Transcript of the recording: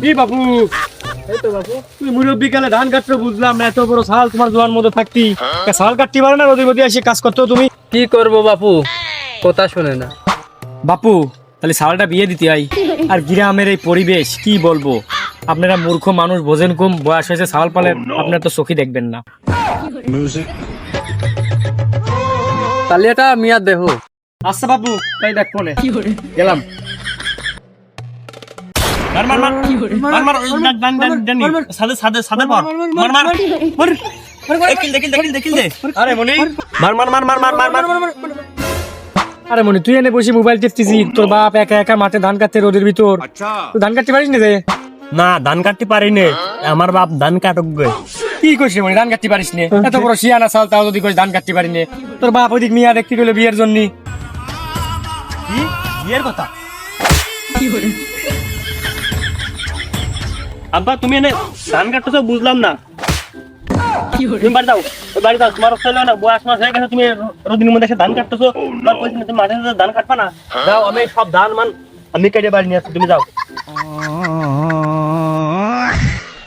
কি বাপু, এই তো বাপু, তুই মুরব্বী কালে ধান কাটতে বুঝলাম না, এত বড় শাল তোমার জোয়ান মধ্যে থাকতি শাল কাটতে পারে না, রোদে রোদে এসে কাজ করতো তুমি। কি করব বাপু, কথা শুনে না। বাপু তাহলে শালটা বিয়ে দিতে আই। আর গ্রামের এই পরিবেশ কি বলবো, আপনারা মূর্খ মানুষ, বোঝেন কম, বয়স হয়েছে শাল পালে আপনারা তো চোখে দেখবেন না। তাহলে এটা মিয়া দেহ। আচ্ছা বাপু, তাই দেখ ফোনে গেলাম। মার মার মার মার মার ওই ডান ডান ডান সাদে সাদে সাদে পর মার মার মার দেখিল দেখিল দেখিল দেখিল দে। আরে মনি মার মার মার মার মার মার মার। আরে মনি তুই এনে বসে মোবাইল টিপতেছিস, তোর বাপ একা একা মাঠে ধান কাটতে রোদের ভিতর, তুই ধান কাটতে পারিস না? রে না, ধান কাটতে পারি নে, আমার বাপ ধান কাটক গে। কি কইছিস মনি, ধান কাটতে পারিস না? এত বড় শিয়ানা শাল, তাও যদি কইস ধান কাটতে পারি না, তোর বাপ ওদিক মিয়া দেখতে গেলে বিয়ের জন্য। কি বিয়ের কথা? আব্বা তুমি এনে ধান কাটতেছো বুঝলাম না। তুমি বাড়ি যাও, ওই বাড়ি যাও, তোমার ছেলে না বয়স মাস হয়ে গেছে, তুমি রোদিনের মধ্যে এসে ধান কাটতেছো। তোমার কইছি না তুমি মাঠে ধান কাটবা না? যাও, আমি সব ধান মান আমি কেটে বাড়ি নিয়ে আসছি, তুমি যাও।